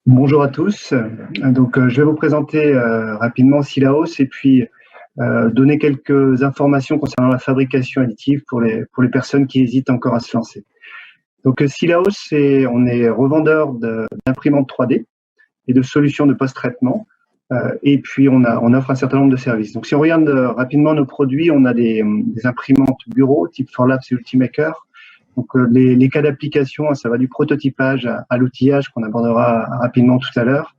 Bonjour à tous. Je vais vous présenter rapidement Silaos et puis donner quelques informations concernant la fabrication additive pour les personnes qui hésitent encore à se lancer. Silaos, on est revendeur d'imprimantes 3D et de solutions de post-traitement. Et puis on offre un certain nombre de services. Donc si on regarde rapidement nos produits, on a des imprimantes bureau type Formlabs et Ultimaker. Les cas d'application, ça va du prototypage à l'outillage qu'on abordera rapidement tout à l'heure,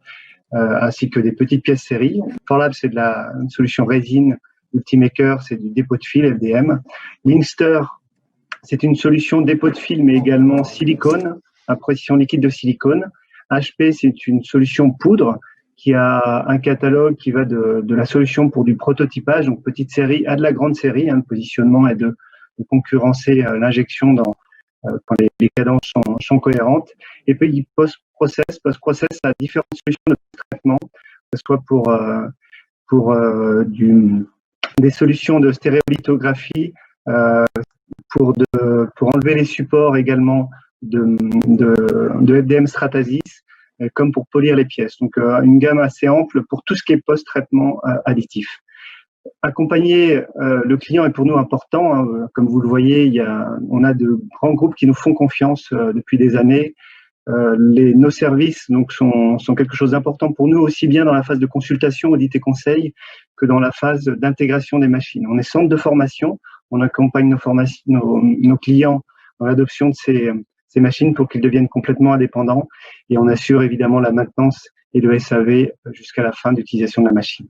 ainsi que des petites pièces série. Formlabs, c'est une solution résine. Ultimaker, c'est du dépôt de fil, FDM. Linkster, c'est une solution dépôt de fil, mais également silicone, à pression liquide de silicone. HP, c'est une solution poudre qui a un catalogue qui va de la solution pour du prototypage, donc petite série, à de la grande série. Le positionnement est de concurrencer l'injection quand les cadences sont cohérentes. Et puis post-process a différentes solutions de traitement, que ce soit pour des solutions de stéréolithographie, pour enlever les supports également de FDM Stratasys, comme pour polir les pièces. Donc une gamme assez ample pour tout ce qui est post-traitement additif. Accompagner le client est pour nous important. Comme vous le voyez, on a de grands groupes qui nous font confiance depuis des années. Nos services sont quelque chose d'important pour nous, aussi bien dans la phase de consultation, audit et conseil, que dans la phase d'intégration des machines. On est centre de formation, on accompagne nos clients dans l'adoption de ces machines pour qu'ils deviennent complètement indépendants, et on assure évidemment la maintenance et le SAV jusqu'à la fin d'utilisation de la machine.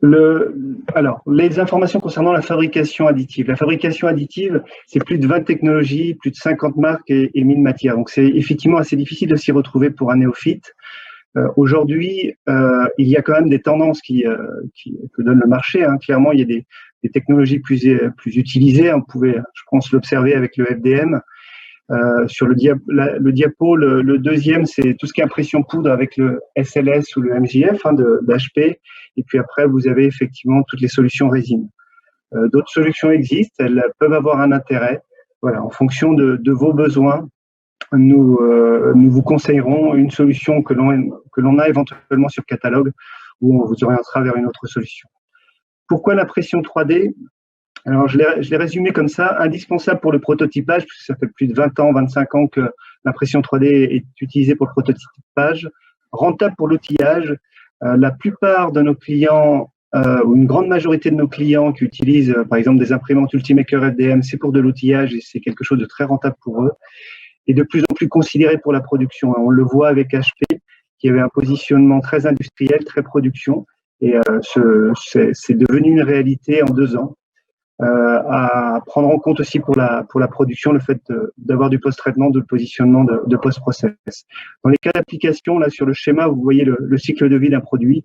Les informations concernant la fabrication additive. La fabrication additive, c'est plus de 20 technologies, plus de 50 marques et 1000 matières. Donc, c'est effectivement assez difficile de s'y retrouver pour un néophyte. Aujourd'hui, il y a quand même des tendances que donne le marché. Clairement, il y a des technologies plus utilisées. On pouvait, je pense, l'observer avec le FDM. Sur le diapo, le deuxième, c'est tout ce qui est impression poudre avec le SLS ou le MJF d'HP. Et puis après, vous avez effectivement toutes les solutions résine. D'autres solutions existent, elles peuvent avoir un intérêt. Voilà, en fonction de vos besoins, nous vous conseillerons une solution que l'on a éventuellement sur catalogue, ou on vous orientera vers une autre solution. Pourquoi l'impression 3D ? Alors, je l'ai résumé comme ça, indispensable pour le prototypage, puisque ça fait plus de 20 ans, 25 ans que l'impression 3D est utilisée pour le prototypage, rentable pour l'outillage. La plupart de nos clients, ou une grande majorité de nos clients qui utilisent, par exemple, des imprimantes Ultimaker FDM, c'est pour de l'outillage et c'est quelque chose de très rentable pour eux, et de plus en plus considéré pour la production. On le voit avec HP, qui avait un positionnement très industriel, très production, et c'est devenu une réalité en 2 ans. À prendre en compte aussi pour la production le fait d'avoir du post-traitement, de positionnement de post-process. Dans les cas d'application, là sur le schéma, vous voyez le cycle de vie d'un produit.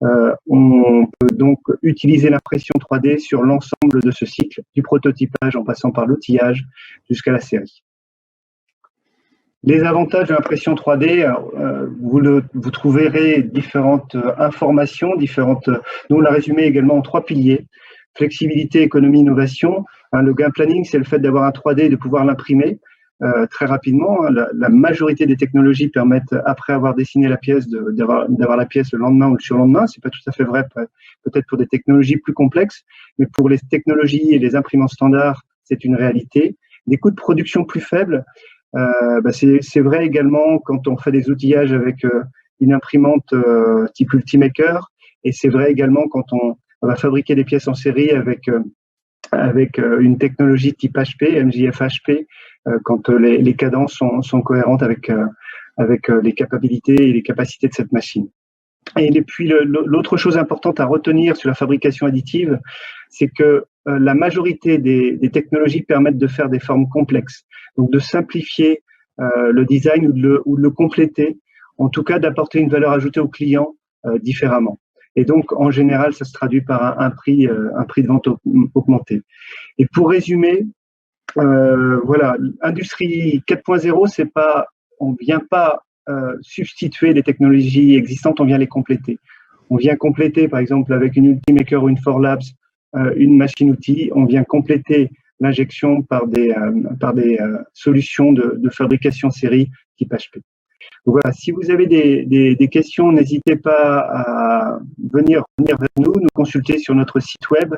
On peut donc utiliser l'impression 3D sur l'ensemble de ce cycle, du prototypage en passant par l'outillage jusqu'à la série. Les avantages de l'impression 3D, vous trouverez différentes informations, nous on l'a résumé également en 3 piliers. Flexibilité, économie, innovation. Le gain planning, c'est le fait d'avoir un 3D et de pouvoir l'imprimer très rapidement. La majorité des technologies permettent, après avoir dessiné la pièce, d'avoir la pièce le lendemain ou le surlendemain. C'est pas tout à fait vrai, peut-être pour des technologies plus complexes, mais pour les technologies et les imprimantes standards, c'est une réalité. Des coûts de production plus faibles, c'est vrai également quand on fait des outillages avec une imprimante type Ultimaker, et c'est vrai également quand on va fabriquer des pièces en série avec une technologie type HP, MJF HP, quand les cadences sont cohérentes avec les capacités et les capacités de cette machine. Et puis l'autre chose importante à retenir sur la fabrication additive, c'est que la majorité des technologies permettent de faire des formes complexes, donc de simplifier le design ou de le compléter, en tout cas d'apporter une valeur ajoutée au client différemment. Et donc, en général, ça se traduit par un prix de vente augmenté. Et pour résumer, voilà, Industrie 4.0, on vient pas substituer les technologies existantes, on vient les compléter. On vient compléter, par exemple, avec une Ultimaker ou une Formlabs, une machine-outil. On vient compléter l'injection par des solutions de fabrication série type HP. Donc voilà, si vous avez des questions, n'hésitez pas à venir vers nous consulter sur notre site web.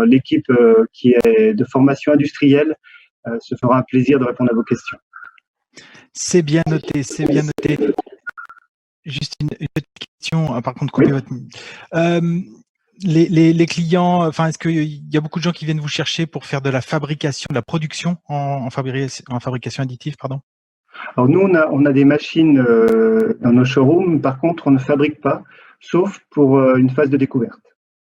L'équipe qui est de formation industrielle se fera un plaisir de répondre à vos questions. C'est bien noté, c'est bien noté. Juste une petite question, par contre, coupez votre... les clients, enfin, est-ce qu'il y a beaucoup de gens qui viennent vous chercher pour faire de la fabrication, de la production en fabrication additive, pardon? Alors nous, on a des machines dans nos showrooms. Par contre, on ne fabrique pas, sauf pour une phase de découverte.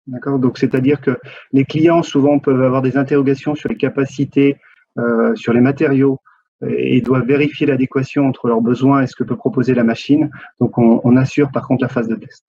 D'accord. Donc, c'est-à-dire que les clients souvent peuvent avoir des interrogations sur les capacités, sur les matériaux, et doivent vérifier l'adéquation entre leurs besoins et ce que peut proposer la machine. Donc, on assure par contre la phase de test.